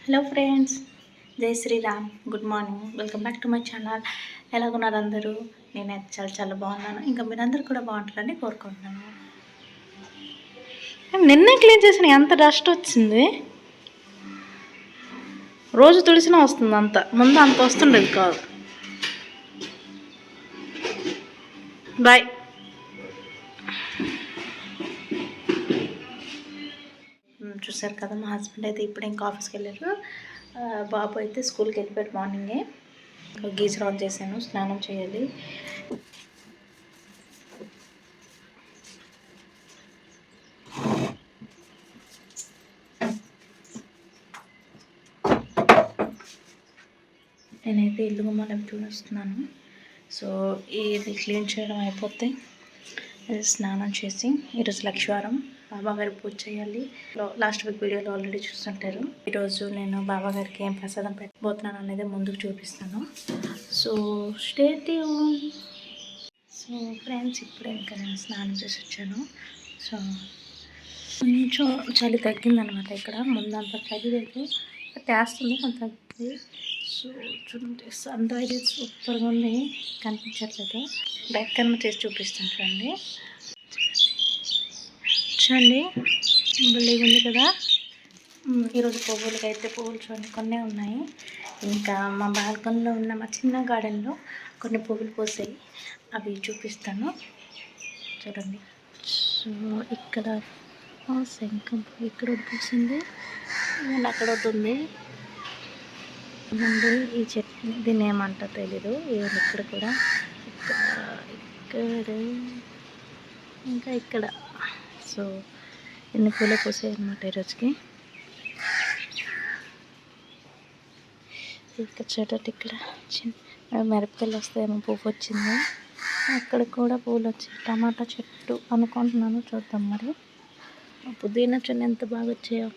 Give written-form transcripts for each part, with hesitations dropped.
Hello friends, జై Shriram. Good morning, welcome back to my channel. ఎలాగున్నారు అందరూ? నేనైతే చాలా చాలా బాగున్నాను. ఇంకా మీరందరూ కూడా బాగుంటారని కోరుకుంటున్నాను. నిన్నే క్లీన్ చేసిన, ఎంత డస్ట్ వచ్చింది. రోజు తుడిసినా వస్తుంది అంత, ముందు అంత వస్తుండేది కాదు. బాయ్. చూసారు కదా, మా హస్బెండ్ అయితే ఇప్పుడు ఇంకా ఆఫీస్కి వెళ్ళారు. బాబు అయితే స్కూల్కి వెళ్ళిపోయాడు మార్నింగే. గీజర్ ఆన్ చేశాను, స్నానం చేయాలి. నేనైతే ఇల్లు గుమ్మాలు అవి చూస్తున్నాను. సో ఇది క్లీన్ చేయడం అయిపోతే స్నానం చేసి, ఈరోజు లక్షవారం, బాబాగారికి పూజ చేయాలి. లాస్ట్ వీక్ వీడియోలో ఆల్రెడీ చూస్తుంటారు. ఈరోజు నేను బాబాగారికి ఏం ప్రసాదం పెట్టబోతున్నాను అనేది ముందుకు చూపిస్తాను. So stay tune. So friends, ఇప్పుడే ఇంకా నేను స్నానం చేసి వచ్చాను. సో కొంచెం చలి తగ్గిందనమాట. ఇక్కడ ముందంత చలి లేదు, తేస్తుంది, కొంత తగ్గింది. సో చూడండి, సన్ రైజ్ సూపర్గా ఉంది, కనిపించట్లేదు. బ్యాక్ కన్నా చేసి చూపిస్తాను. చూడండి చూడండి, బుల్లిగా ఉంది కదా. ఈరోజు పువ్వులకి అయితే పువ్వులు చూడండి కొన్ని ఉన్నాయి. ఇంకా మా బాల్కనీలో ఉన్న మా చిన్న గార్డెన్లో కొన్ని పువ్వులు పోసాయి, అవి చూపిస్తాను. చూడండి. సో ఇక్కడ శంఖం ఇక్కడ పూసింది, అక్కడ ఉంది. ఈ చెట్టు దీన్ని ఏమంటారో తెలీదు. ఇక్కడ కూడా ఇక్కడ ఇంకా ఇక్కడ. సో ఎన్ని పూలు పూసాయి అన్నమాట ఈరోజుకి. ఇక్కడ చెట్టు ఇక్కడ చిన్న మిరపకాయలు వస్తాయేమో, పువ్వు వచ్చింది. అక్కడ కూడా పూలు వచ్చాయి. టమాటా చెట్టు అనుకుంటున్నాను, చూద్దాం మరి. పుదీనా చూడండి ఎంత బాగా వచ్చాయో.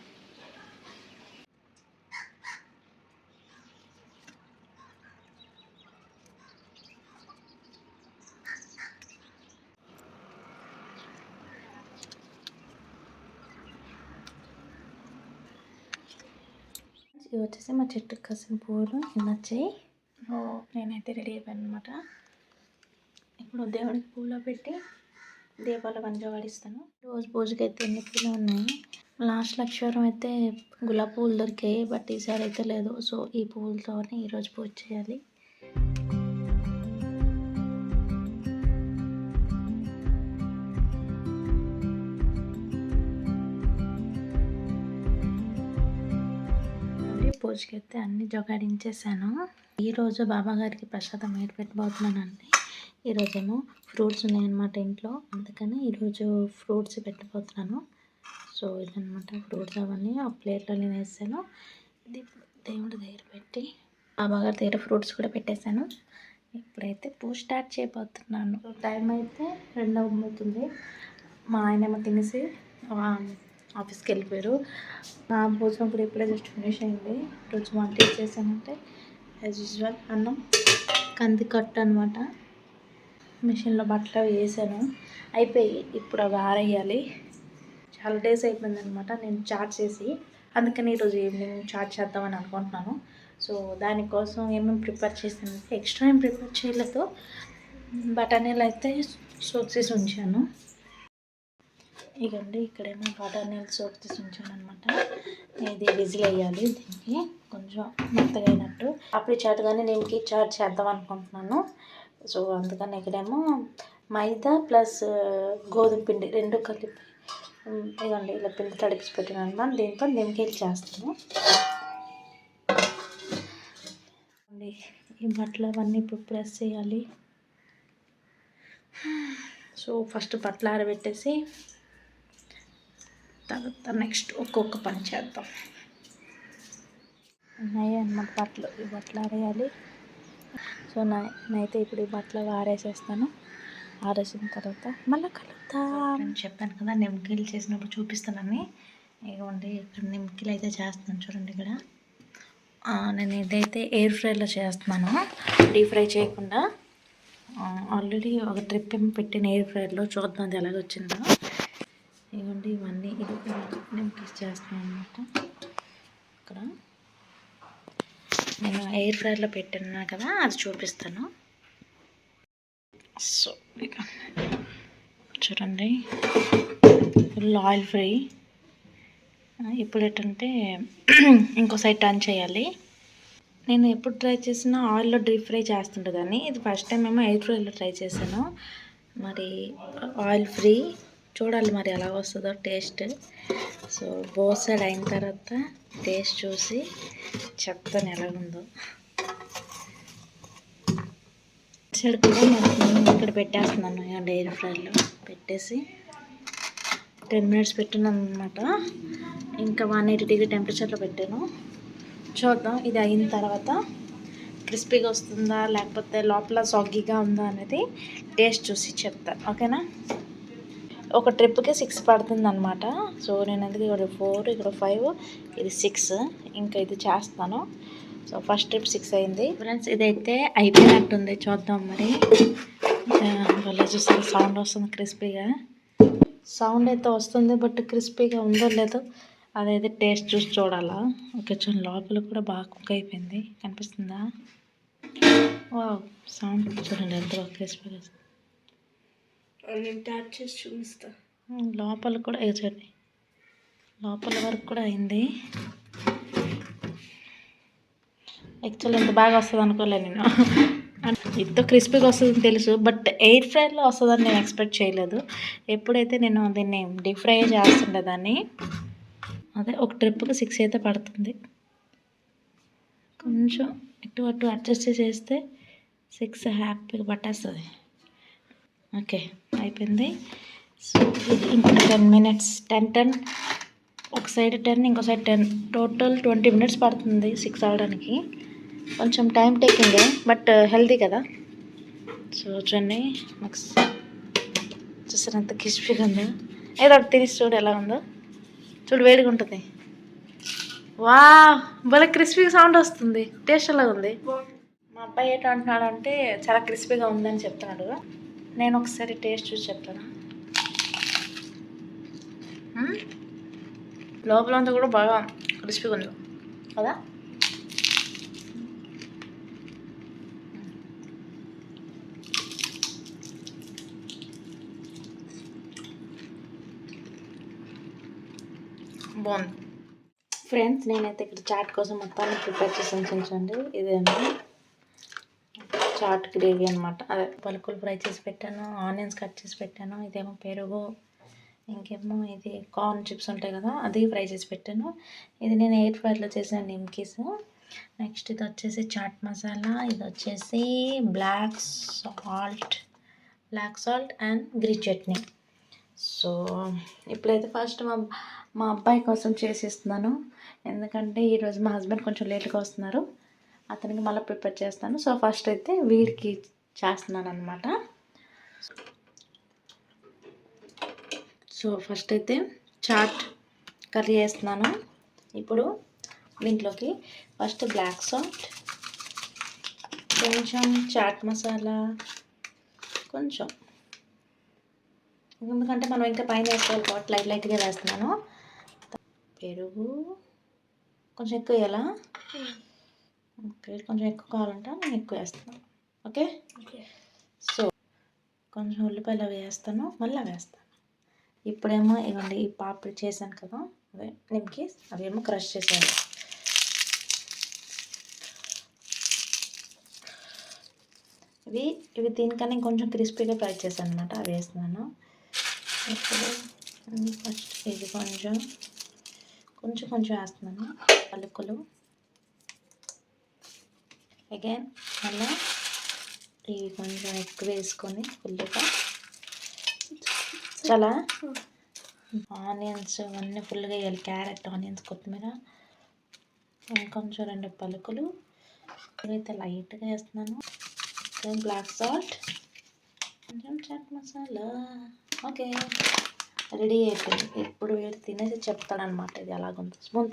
ఇవి వచ్చేసి మా చెట్టుకి కాసిన పువ్వులు నచ్చాయి. నేనైతే రెడీ అయిపోయాను అనమాట. ఇప్పుడు దేవుడికి పూలో పెట్టి దీపాలు మంచిగా వాడిస్తాను. రోజు పూజకి అయితే ఎన్ని పూలు ఉన్నాయి. లాస్ట్ లక్షవారం అయితే గులాబీ పువ్వులు దొరికాయి, బట్ ఈసారి అయితే లేదు. సో ఈ పువ్వులతోనే ఈరోజు పూజ చేయాలి. పూజకి అయితే అన్ని జోగాడించేసాను. ఈరోజు బాబా గారికి ప్రసాదం ఏడు పెట్టబోతున్నానండి. ఈరోజేమో ఫ్రూట్స్ ఉన్నాయన్నమాట ఇంట్లో, అందుకని ఈరోజు ఫ్రూట్స్ పెట్టబోతున్నాను. సో ఇదనమాట ఫ్రూట్స్, అవన్నీ ఆ ప్లేట్లో నేను వేసాను. ఇది దేవుడి దగ్గర పెట్టి బాబాగారి దగ్గర ఫ్రూట్స్ కూడా పెట్టేశాను. ఇప్పుడైతే పూజ స్టార్ట్ చేయబోతున్నాను. టైం అయితే 2 అవుతుంది. మా ఆయనేమో తినేసి ఆఫీస్కి వెళ్ళిపోయారు. నా భోజనం కూడా ఇప్పుడే జస్ట్ ఫినిష్ అయింది. రోజు వంట చేశానంటే యాజ్ యూజువల్ అన్నం, కంది కట్టు అనమాట. మిషన్లో బట్టలు వేసాను, అయిపోయి ఇప్పుడు అవి ఆరేయాలి. చాలా డేస్ అయిపోయిందనమాట నేను చాట్ చేసి, అందుకని ఈరోజు ఈవినింగ్ చాట్ చేద్దామని అనుకుంటున్నాను. సో దానికోసం ఏమేమి ప్రిపేర్ చేశానంటే, ఎక్స్ట్రా ఏం ప్రిపేర్ చేయలేదు. బఠానీలు అయితే సోక్ చేసి ఉంచాను. ఇకండి ఇక్కడేమో బఠానీలు సోక్ చేసి ఉంచాను అనమాట. ఇది విజిల్ వేయాలి, దీనికి కొంచెం మెత్తగా అయినట్టు. అప్పుడు చాట్ కానీ దీనికి చాట్ చేద్దాం అనుకుంటున్నాను. సో అందుకని ఇక్కడేమో మైదా ప్లస్ గోధుమ పిండి 2 కలిపి ఇవ్వండి ఇలా పిండి తడిపిసి పెట్టినాను అనమాట. దీంతో నిమ్మకాయలు చేస్తాను. ఈ బట్టలు అవన్నీ ఇప్పుడు ప్రెస్ చేయాలి. సో ఫస్ట్ బట్టలు ఆరబెట్టేసి తర్వాత నెక్స్ట్ ఒక్కొక్క పని చేద్దాం. ఉన్నాయి అన్నమాట బట్టలు, ఈ బట్టలు ఆరేయాలి. సో నేనైతే ఇప్పుడు ఈ బట్టలు ఆరేసేస్తాను. ఆరేసిన తర్వాత మళ్ళీ కలుద్దాం. చెప్పాను కదా నిమ్మకాయలు చేసినప్పుడు చూపిస్తానని. ఇవ్వండి ఇక్కడ నిమ్మకాయలు అయితే చేస్తున్నాను చూడండి. ఇక్కడ నేను ఇదైతే ఎయిర్ ఫ్రైలో చేస్తున్నాను, డీప్ ఫ్రై చేయకుండా. ఆల్రెడీ ఒక ట్రిప్ ఏమో పెట్టిన ఎయిర్ ఫ్రైలో, చూద్దాం అది ఎలాగొచ్చిందో. ఇవ్వండి ఇవన్నీ ఇది నిమ్మకాయ చేస్తున్నాను అనమాట. ఇక్కడ నేను ఎయిర్ ఫ్రైర్లో పెట్టినా కదా, అది చూపిస్తాను. సో ఇక చూడండి, ఫుల్ ఆయిల్ ఫ్రీ. ఇప్పుడు ఏంటంటే ఇంకో సైడ్ టర్న్ చేయాలి. నేను ఎప్పుడు ట్రై చేసినా ఆయిల్లో డీప్ ఫ్రై చేస్తుంటుందని, ఇది ఫస్ట్ టైం ఏమో ఎయిర్ ఫ్రైలో ట్రై చేశాను. మరి ఆయిల్ ఫ్రీ, చూడాలి మరి ఎలా వస్తుందో టేస్ట్. సో బోత్ సైడ్ అయిన తర్వాత టేస్ట్ చూసి చెప్తాను ఎలా ఉందో. సైడ్ కూడా నేను ఇక్కడ పెట్టేస్తున్నాను, ఎయిర్ ఫ్రైలో పెట్టేసి 10 minutes పెట్టున్నాను అనమాట. ఇంకా 180 degree టెంపరేచర్లో పెట్టాను. చూద్దాం ఇది అయిన తర్వాత క్రిస్పీగా వస్తుందా లేకపోతే లోపల సాగీగా ఉందా అనేది టేస్ట్ చూసి చెప్తాను, ఓకేనా. ఒక ట్రిప్కి 6 పడుతుంది అనమాట. సో నేను అందుకే ఇక్కడ 4, ఇక్కడ 5, ఇది 6, ఇంకా ఇది చేస్తాను. సో ఫస్ట్ ట్రిప్ 6 అయింది ఫ్రెండ్స్. ఇదైతే అయిపోయినట్టుంది, చూద్దాం మరి. వాళ్ళ చూస్తే సౌండ్ వస్తుంది, క్రిస్పీగా సౌండ్ అయితే వస్తుంది, బట్ క్రిస్పీగా ఉందో లేదో అదైతే టేస్ట్ చూసి చూడాలా. ఓకే చూడండి, లోపల కూడా బాగా కుక్ అయిపోయింది, కనిపిస్తుందా? వావ్, సౌండ్ చూడండి ఎంత బాగా క్రిస్పీగా వస్తుంది. ట్యాప్ చేసి చూపిస్తా. లోపల కూడా చూడండి, లోపల వరకు కూడా అయింది. యాక్చువల్లీ ఎంత బాగా వస్తుంది అనుకోలేదు నేను. ఇంత క్రిస్పీగా వస్తుందని తెలుసు, బట్ ఎయిర్ ఫ్రైలో వస్తుందని నేను ఎక్స్పెక్ట్ చేయలేదు. ఎప్పుడైతే నేను దీన్ని డీప్ ఫ్రై చేస్తుండే దాన్ని, అదే ఒక ట్రిప్కి 6 అయితే పడుతుంది. కొంచెం ఇటు అటు అడ్జస్ట్ చేస్తే 6 హ్యాపీగా పట్టేస్తుంది. ఓకే అయిపోయింది. సో ఇది ఇంకొక 10 minutes, 10 ఒక సైడ్ 10 ఇంకో సైడ్ 10, టోటల్ 20 minutes పడుతుంది 6 అవడానికి. కొంచెం టైం టేకింగే, బట్ హెల్తీ కదా. సో చూడండి, నెక్స్ట్ చూసారు ఎంత క్రిస్పీగా ఉందో. ఏదో ఒకటి తినేసి చూడు ఎలా ఉందో, చూడు వేడిగా ఉంటుంది. వా భలే క్రిస్పీగా సౌండ్ వస్తుంది, టేస్ట్ ఎలా ఉంది. మా అబ్బాయి ఏంటో అంటున్నాడు అంటే చాలా క్రిస్పీగా ఉందని చెప్తున్నాడు. నేను ఒకసారి టేస్ట్ చూసి చెప్తాను. లోపల అంతా కూడా బాగా క్రిస్పీగా ఉంది కదా. బాగుంది ఫ్రెండ్స్. నేనైతే ఇక్కడ చాట్ కోసం మొత్తాన్ని ప్రిపేర్ చేసి ఉంచండి. ఇదేమో చాట్ గ్రేవీ అనమాట, అదే పలుకులు ఫ్రై చేసి పెట్టాను, ఆనియన్స్ కట్ చేసి పెట్టాను. ఇదేమో పెరుగు, ఇంకేమో ఇది కార్న్ చిప్స్ ఉంటాయి కదా, అది ఫ్రై చేసి పెట్టాను. ఇది నేను ఎయిర్ ఫ్రైలో చేసిన నిమ్కీస్. నెక్స్ట్ ఇది వచ్చేసి చాట్ మసాలా, ఇది వచ్చేసి black salt and green chutney. So ఇప్పుడైతే ఫస్ట్ మా అబ్బాయి కోసం చేసిస్తున్నాను, ఎందుకంటే ఈరోజు మా హస్బెండ్ కొంచెం లేట్గా వస్తున్నారు, అతనికి మళ్ళీ ప్రిపేర్ చేస్తాను. సో ఫస్ట్ అయితే వీడికి చేస్తున్నాను అనమాట. సో ఫస్ట్ అయితే చాట్ కర్రీ వేస్తున్నాను. ఇప్పుడు దీంట్లోకి ఫస్ట్ బ్లాక్ సాల్ట్, కొంచెం చాట్ మసాలా, కొంచెం, ఎందుకంటే మనం ఇంకా పైన వేసుకోవాలి కాబట్టి లైట్గా వేస్తున్నాను. పెరుగు కొంచెం ఎక్కువ వేయాలా? ఓకే, కొంచెం ఎక్కువ కావాలంటే నేను ఎక్కువ వేస్తాను. ఓకే, సో కొంచెం ఉల్లిపాయలు అవి వేస్తాను, మళ్ళీ వేస్తాను. ఇప్పుడేమో ఇవ్వండి, ఈ పాపడి చేశాను కదా అదే నిమ్కి, అవేమో క్రష్ చేశాను. ఇవి దీనికన్నా ఇంకొంచెం క్రిస్పీగా ఫ్రై చేశాను అనమాట, అవి వేస్తున్నాను. ఇప్పుడు ఫస్ట్ ఇది కొంచెం వేస్తున్నాను, పలుకులు. అగైన్ మళ్ళీ ఇవి కొంచెం ఎక్కువ వేసుకొని ఫుల్గా చాలా ఆనియన్స్ అన్నీ ఫుల్గా వేయాలి, క్యారెట్, ఆనియన్స్, కొత్తిమీర, ఇంకొంచెం 2 పలుకులు. ఇవైతే లైట్గా వేస్తున్నాను, కొంచెం బ్లాక్ సాల్ట్, కొంచెం చాట్ మసాలా. ఓకే రెడీ అయిపోయింది. ఇప్పుడు వీడు తినేసి చెప్తాడనమాట ఇది ఎలాగుందో. స్పూన్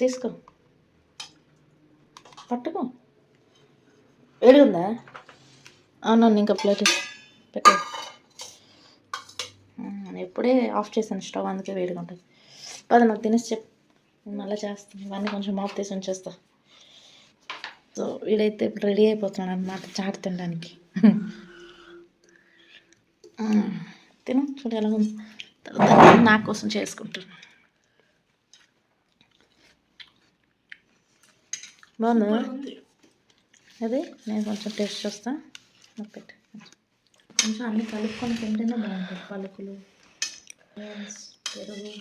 తీసుకో, పట్టుకో. వేడిగుందా? అవునవును, ఇంకా ప్లేట్ పెట్టు. ఎప్పుడే ఆఫ్ చేశాను స్టవ్, అందుకే వేడిగా ఉంటుంది. పద నాకు తినేసి చెప్పు, నేను మళ్ళీ చేస్తాను. ఇవన్నీ కొంచెం మాప్ తీసి ఉంచేస్తా. సో వీడైతే ఇప్పుడు రెడీ అయిపోతున్నాడు అనమాట చాట్ తినడానికి. తిను చూడు ఎలా ఉంది. తర్వాత నా కోసం చేసుకుంటాను. బాగుందా? అదే నేను కొంచెం టేస్ట్ చూస్తాను. పెట్టి కొంచెం అన్నీ కలుపుకొని తింటేనే బాగుంటుంది. పలుకులు, పెరుగు.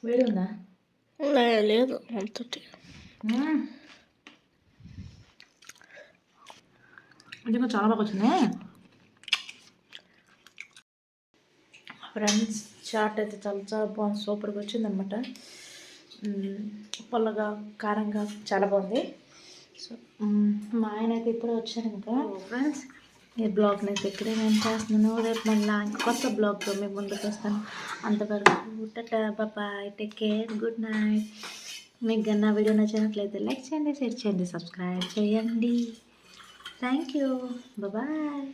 వేడి ఉందా? లేదు అంతటి. ఇది కూడా చాలా బాగా వచ్చింది ఫ్రెండ్స్. చాట్ అయితే చాలా చాలా బాగుంది, సూపర్గా వచ్చింది అనమాట. పుల్లగా కారంగా చాలా బాగుంది. సో మా ఆయన అయితే ఇప్పుడే వచ్చాను ఇంకా. ఫ్రెండ్స్ ఈ బ్లాగ్ని అయితే ఇక్కడే నేను చేస్తున్నాను. రేపు మళ్ళీ కొత్త బ్లాగ్తో మేము ముందుకు వస్తాను. అంతవరకు tata bye, take care, good night. మీకు కన్నా వీడియో నచ్చినట్లయితే లైక్ చేయండి, షేర్ చేయండి, సబ్స్క్రైబ్ చేయండి. Thank you, bye.